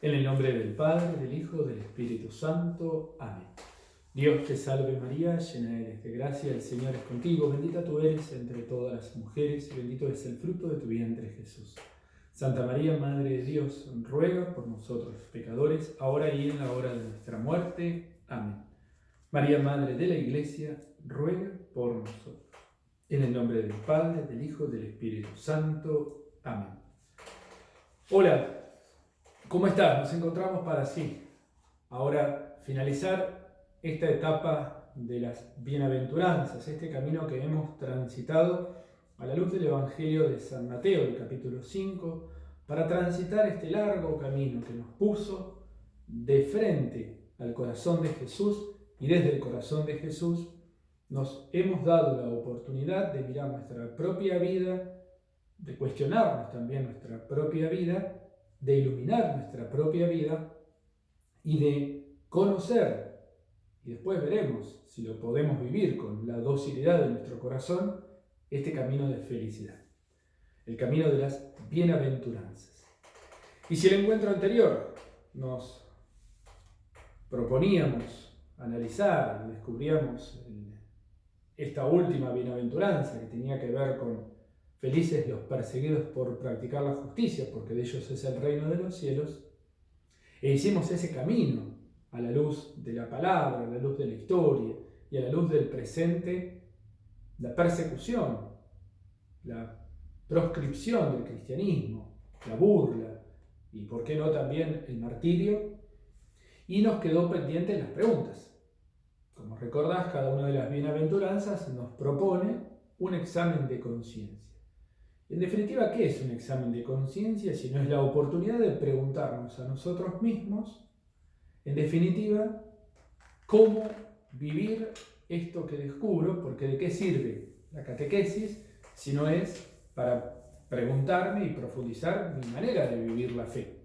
En el nombre del Padre, del Hijo, del Espíritu Santo. Amén. Dios te salve María, llena eres de gracia, el Señor es contigo, bendita tú eres entre todas las mujeres y bendito es el fruto de tu vientre Jesús. Santa María, Madre de Dios, ruega por nosotros pecadores, ahora y en la hora de nuestra muerte. Amén. María, Madre de la Iglesia, ruega por nosotros. En el nombre del Padre, del Hijo, del Espíritu Santo. Amén. Hola. ¿Cómo estás? Nos encontramos para así, ahora finalizar esta etapa de las bienaventuranzas, este camino que hemos transitado a la luz del Evangelio de San Mateo, el capítulo 5, para transitar este largo camino que nos puso de frente al corazón de Jesús, y desde el corazón de Jesús nos hemos dado la oportunidad de mirar nuestra propia vida, de cuestionarnos también nuestra propia vida, de iluminar nuestra propia vida y de conocer, y después veremos si lo podemos vivir con la docilidad de nuestro corazón, este camino de felicidad, el camino de las bienaventuranzas. Y si el encuentro anterior nos proponíamos analizar, descubríamos esta última bienaventuranza que tenía que ver con felices los perseguidos por practicar la justicia, porque de ellos es el reino de los cielos. E hicimos ese camino a la luz de la palabra, a la luz de la historia y a la luz del presente, la persecución, la proscripción del cristianismo, la burla y, por qué no, también el martirio. Y nos quedó pendientes las preguntas. Como recordás, cada una de las bienaventuranzas nos propone un examen de conciencia. En definitiva, ¿qué es un examen de conciencia si no es la oportunidad de preguntarnos a nosotros mismos, en definitiva, cómo vivir esto que descubro? Porque ¿de qué sirve la catequesis si no es para preguntarme y profundizar mi manera de vivir la fe?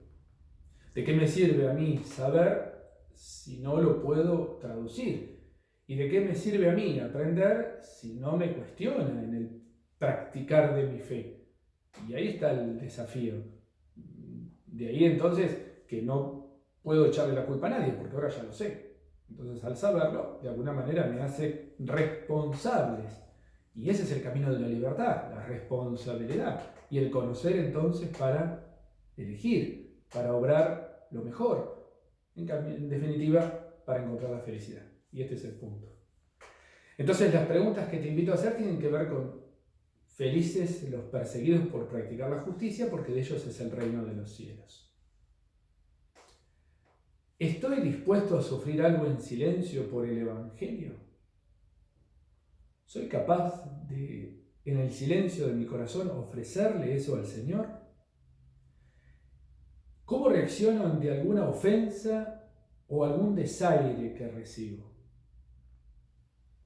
¿De qué me sirve a mí saber si no lo puedo traducir? ¿Y de qué me sirve a mí aprender si no me cuestiona en el practicar de mi fe? Y ahí está el desafío. De ahí entonces que no puedo echarle la culpa a nadie, porque ahora ya lo sé. Entonces al saberlo, de alguna manera me hace responsables. Y ese es el camino de la libertad, la responsabilidad. Y el conocer entonces para elegir, para obrar lo mejor. En definitiva, para encontrar la felicidad. Y este es el punto. Entonces las preguntas que te invito a hacer tienen que ver con felices los perseguidos por practicar la justicia, porque de ellos es el reino de los cielos. ¿Estoy dispuesto a sufrir algo en silencio por el Evangelio? ¿Soy capaz de, en el silencio de mi corazón, ofrecerle eso al Señor? ¿Cómo reacciono ante alguna ofensa o algún desaire que recibo?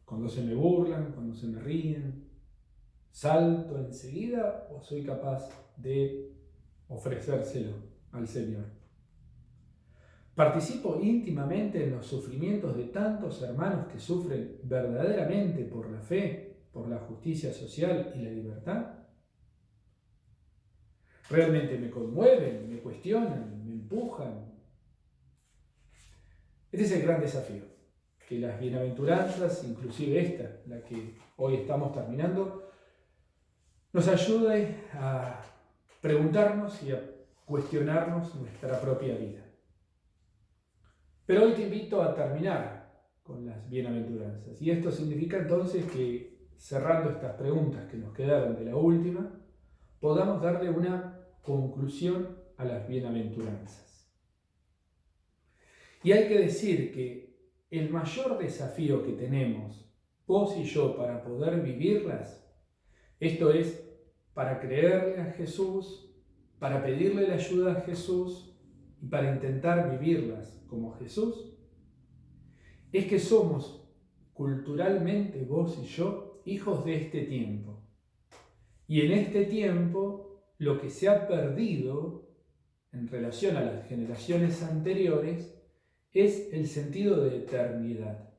Cuando se me burlan, cuando se me ríen, ¿salto enseguida o soy capaz de ofrecérselo al Señor? ¿Participo íntimamente en los sufrimientos de tantos hermanos que sufren verdaderamente por la fe, por la justicia social y la libertad? ¿Realmente me conmueven, me cuestionan, me empujan? Este es el gran desafío, que las bienaventuranzas, inclusive esta, la que hoy estamos terminando, nos ayude a preguntarnos y a cuestionarnos nuestra propia vida. Pero hoy te invito a terminar con las bienaventuranzas. Y esto significa entonces que, cerrando estas preguntas que nos quedaron de la última, podamos darle una conclusión a las bienaventuranzas. Y hay que decir que el mayor desafío que tenemos, vos y yo, para poder vivirlas, esto es, para creerle a Jesús, para pedirle la ayuda a Jesús y para intentar vivirlas como Jesús, es que somos culturalmente, vos y yo, hijos de este tiempo. Y en este tiempo, lo que se ha perdido en relación a las generaciones anteriores es el sentido de eternidad.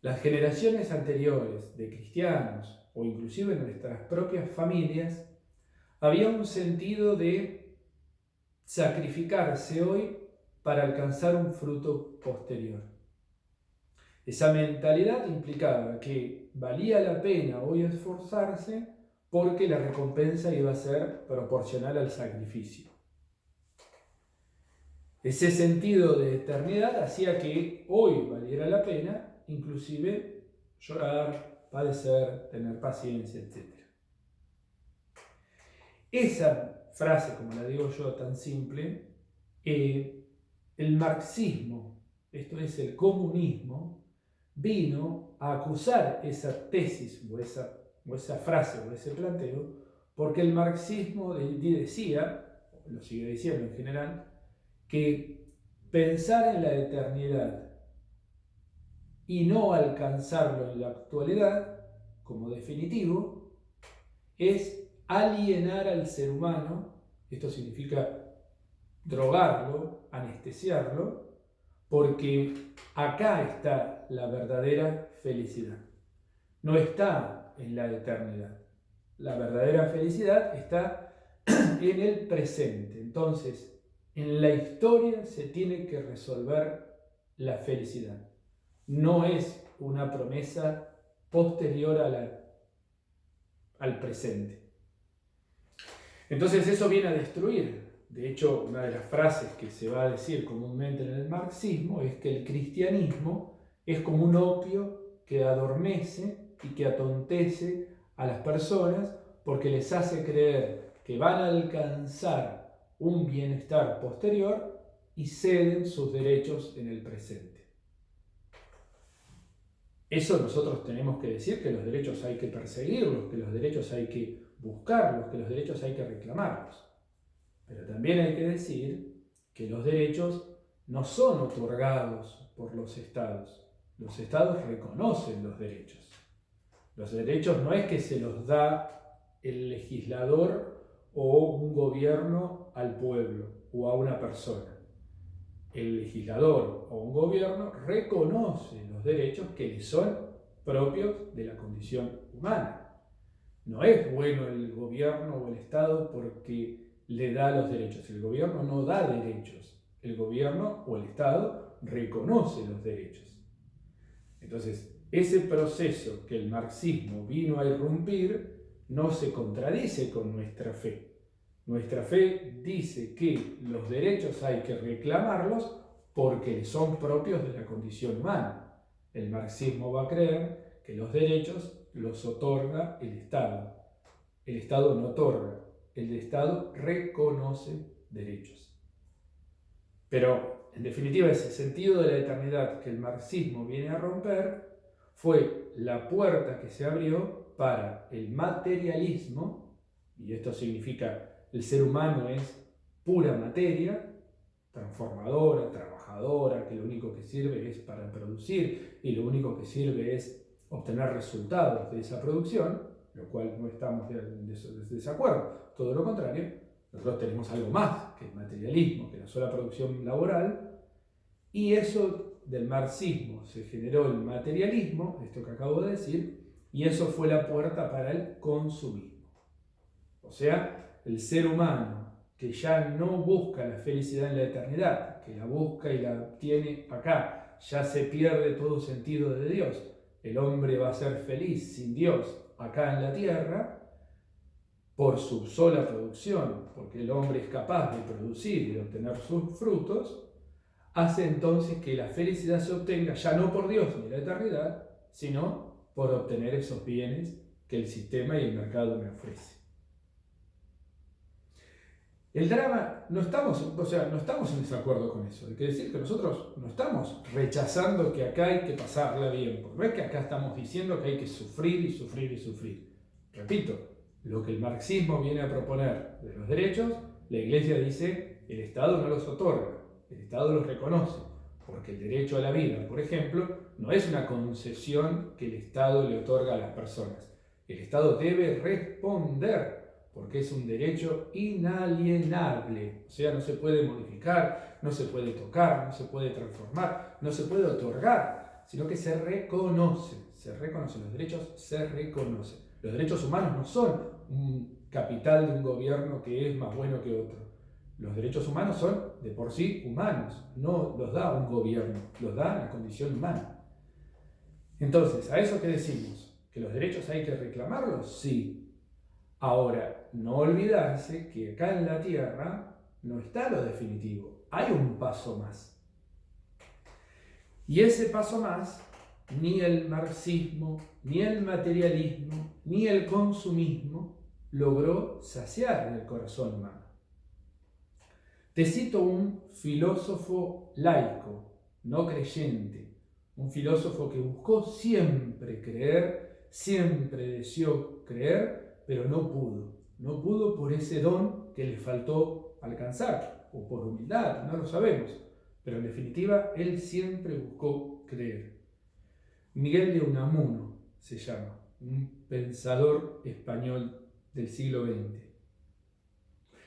Las generaciones anteriores de cristianos, o inclusive en nuestras propias familias, había un sentido de sacrificarse hoy para alcanzar un fruto posterior. Esa mentalidad implicaba que valía la pena hoy esforzarse porque la recompensa iba a ser proporcional al sacrificio. Ese sentido de eternidad hacía que hoy valiera la pena, inclusive llorar, padecer, tener paciencia, etc. Esa frase, como la digo yo, tan simple, el marxismo, esto es el comunismo, vino a acusar esa tesis o esa frase o ese planteo, porque el marxismo decía, lo sigue diciendo en general, que pensar en la eternidad y no alcanzarlo en la actualidad como definitivo es alienar al ser humano. Esto significa drogarlo, anestesiarlo, porque acá está la verdadera felicidad. No está en la eternidad. La verdadera felicidad está en el presente. Entonces, en la historia se tiene que resolver la felicidad. No es una promesa posterior al presente. Entonces eso viene a destruir. De hecho, una de las frases que se va a decir comúnmente en el marxismo es que el cristianismo es como un opio que adormece y que atontece a las personas porque les hace creer que van a alcanzar un bienestar posterior y ceden sus derechos en el presente. Eso nosotros tenemos que decir que los derechos hay que perseguirlos, que los derechos hay que buscarlos, que los derechos hay que reclamarlos. Pero también hay que decir que los derechos no son otorgados por los estados. Los estados reconocen los derechos. Los derechos no es que se los da el legislador o un gobierno al pueblo o a una persona. El legislador o un gobierno reconoce los derechos que le son propios de la condición humana. No es bueno el gobierno o el Estado porque le da los derechos. El gobierno no da derechos. El gobierno o el Estado reconoce los derechos. Entonces, ese proceso que el marxismo vino a irrumpir no se contradice con nuestra fe. Nuestra fe dice que los derechos hay que reclamarlos porque son propios de la condición humana. El marxismo va a creer que los derechos los otorga el Estado. El Estado no otorga, el Estado reconoce derechos. Pero, en definitiva, ese sentido de la eternidad que el marxismo viene a romper fue la puerta que se abrió para el materialismo, y esto significa el ser humano es pura materia, transformadora, trabajadora, que lo único que sirve es para producir y lo único que sirve es obtener resultados de esa producción, lo cual no estamos de desacuerdo, todo lo contrario, nosotros tenemos algo más que el materialismo, que la sola producción laboral, y eso del marxismo se generó el materialismo, esto que acabo de decir, y eso fue la puerta para el consumismo. O sea, el ser humano que ya no busca la felicidad en la eternidad, que la busca y la tiene acá, ya se pierde todo sentido de Dios. El hombre va a ser feliz sin Dios acá en la tierra por su sola producción, porque el hombre es capaz de producir y de obtener sus frutos, hace entonces que la felicidad se obtenga ya no por Dios ni la eternidad, sino por obtener esos bienes que el sistema y el mercado me ofrecen. El drama, no estamos en desacuerdo con eso. Hay que decir que nosotros no estamos rechazando que acá hay que pasarla bien. Porque no es que acá estamos diciendo que hay que sufrir y sufrir y sufrir. Repito, lo que el marxismo viene a proponer de los derechos, la Iglesia dice el Estado no los otorga, el Estado los reconoce. Porque el derecho a la vida, por ejemplo, no es una concesión que el Estado le otorga a las personas. El Estado debe responder, porque es un derecho inalienable, o sea, no se puede modificar, no se puede tocar, no se puede transformar, no se puede otorgar, sino que se reconoce, los derechos se reconocen. Los derechos humanos no son un capital de un gobierno que es más bueno que otro. Los derechos humanos son de por sí humanos, no los da un gobierno, los da la condición humana. Entonces, ¿a eso qué decimos? ¿Que los derechos hay que reclamarlos? Sí. Ahora, no olvidarse que acá en la Tierra no está lo definitivo, hay un paso más. Y ese paso más, ni el marxismo, ni el materialismo, ni el consumismo logró saciar en el corazón humano. Te cito un filósofo laico, no creyente, un filósofo que buscó siempre creer, siempre deseó creer, pero no pudo. No pudo por ese don que le faltó alcanzar, o por humildad, no lo sabemos. Pero en definitiva, él siempre buscó creer. Miguel de Unamuno se llama, un pensador español del siglo XX.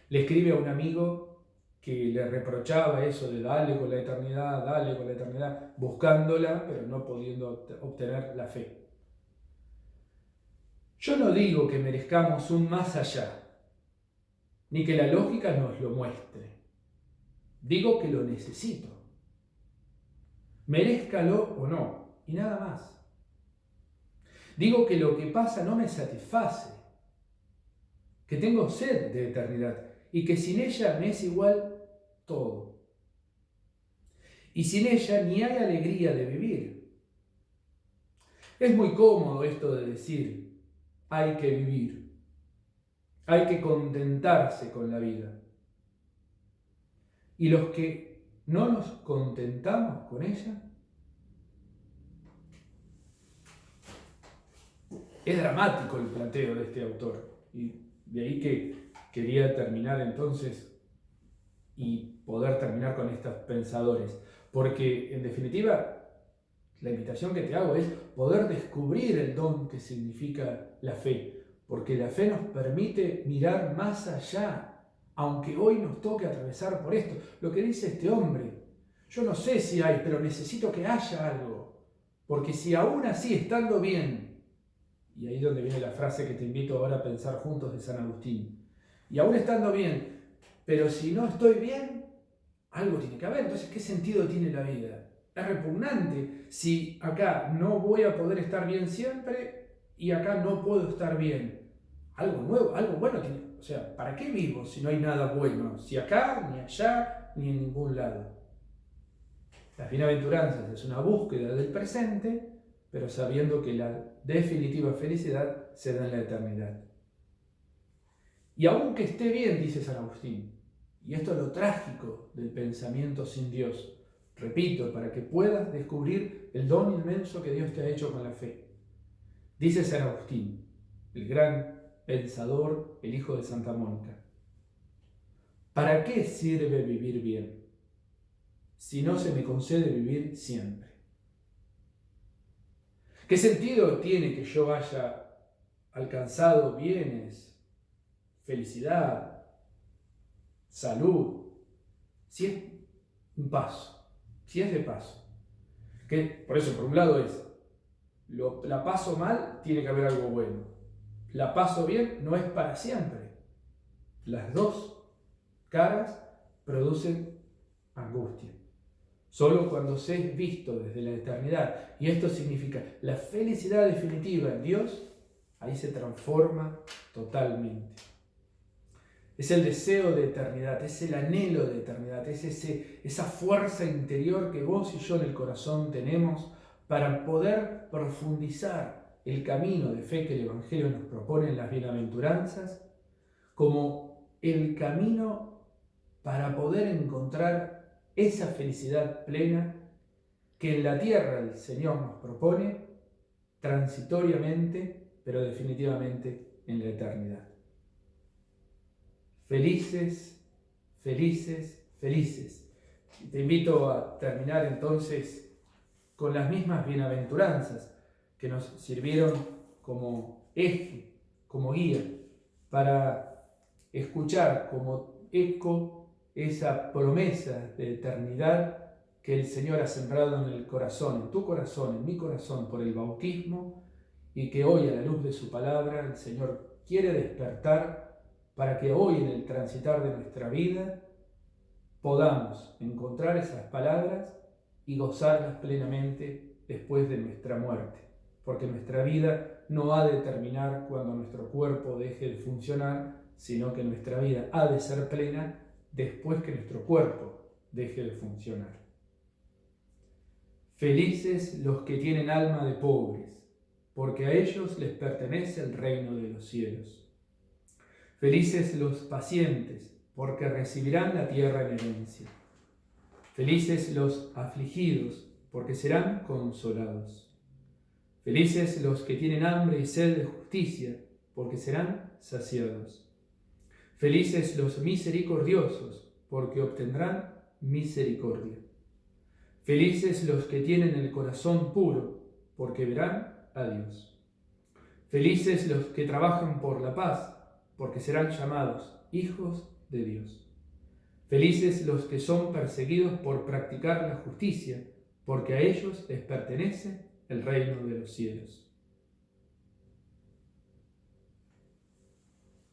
Le escribe a un amigo que le reprochaba eso de dale con la eternidad, buscándola, pero no pudiendo obtener la fe. Yo no digo que merezcamos un más allá, ni que la lógica nos lo muestre. Digo que lo necesito. Merezcalo o no, y nada más. Digo que lo que pasa no me satisface, que tengo sed de eternidad y que sin ella me es igual todo. Y sin ella ni hay alegría de vivir. Es muy cómodo esto de decir, hay que vivir, hay que contentarse con la vida. Y los que no nos contentamos con ella, es dramático el planteo de este autor. Y de ahí que quería terminar entonces y poder terminar con estos pensadores. Porque en definitiva, la invitación que te hago es poder descubrir el don que significa la fe. Porque la fe nos permite mirar más allá, aunque hoy nos toque atravesar por esto. Lo que dice este hombre, yo no sé si hay, pero necesito que haya algo. Porque si aún así, estando bien, y ahí es donde viene la frase que te invito ahora a pensar juntos de San Agustín, y aún estando bien, pero si no estoy bien, algo tiene que haber. Entonces, ¿qué sentido tiene la vida? Es repugnante si acá no voy a poder estar bien siempre y acá no puedo estar bien. Algo nuevo, algo bueno tiene. O sea, ¿para qué vivo si no hay nada bueno? Si acá, ni allá, ni en ningún lado. Las bienaventuranzas es una búsqueda del presente, pero sabiendo que la definitiva felicidad se da en la eternidad. Y aunque esté bien, dice San Agustín, y esto es lo trágico del pensamiento sin Dios, repito, para que puedas descubrir el don inmenso que Dios te ha hecho con la fe. Dice San Agustín, el gran pensador, el hijo de Santa Mónica, ¿para qué sirve vivir bien si no se me concede vivir siempre? ¿Qué sentido tiene que yo haya alcanzado bienes, felicidad, salud, si es un paso, si es de paso? Que, por eso, por un lado la paso mal, tiene que haber algo bueno. La paso bien, no es para siempre. Las dos caras producen angustia. Solo cuando se es visto desde la eternidad, y esto significa la felicidad definitiva en Dios, ahí se transforma totalmente. Es el deseo de eternidad, es el anhelo de eternidad, es esa fuerza interior que vos y yo en el corazón tenemos para poder profundizar el camino de fe que el Evangelio nos propone en las bienaventuranzas, como el camino para poder encontrar esa felicidad plena que en la tierra el Señor nos propone transitoriamente, pero definitivamente en la eternidad. Felices, felices, felices. Te invito a terminar entonces con las mismas bienaventuranzas que nos sirvieron como eje, como guía, para escuchar como eco esa promesa de eternidad que el Señor ha sembrado en el corazón, en tu corazón, en mi corazón, por el bautismo, y que hoy a la luz de su palabra el Señor quiere despertar para que hoy en el transitar de nuestra vida podamos encontrar esas palabras y gozarlas plenamente después de nuestra muerte, porque nuestra vida no ha de terminar cuando nuestro cuerpo deje de funcionar, sino que nuestra vida ha de ser plena después que nuestro cuerpo deje de funcionar. Felices los que tienen alma de pobres, porque a ellos les pertenece el reino de los cielos. Felices los pacientes, porque recibirán la tierra en herencia. Felices los afligidos, porque serán consolados. Felices los que tienen hambre y sed de justicia, porque serán saciados. Felices los misericordiosos, porque obtendrán misericordia. Felices los que tienen el corazón puro, porque verán a Dios. Felices los que trabajan por la paz, porque serán llamados hijos de Dios. Felices los que son perseguidos por practicar la justicia, porque a ellos les pertenece el reino de los cielos.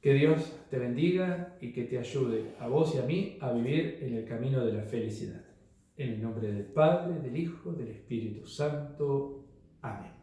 Que Dios te bendiga y que te ayude a vos y a mí a vivir en el camino de la felicidad. En el nombre del Padre, del Hijo, del Espíritu Santo. Amén.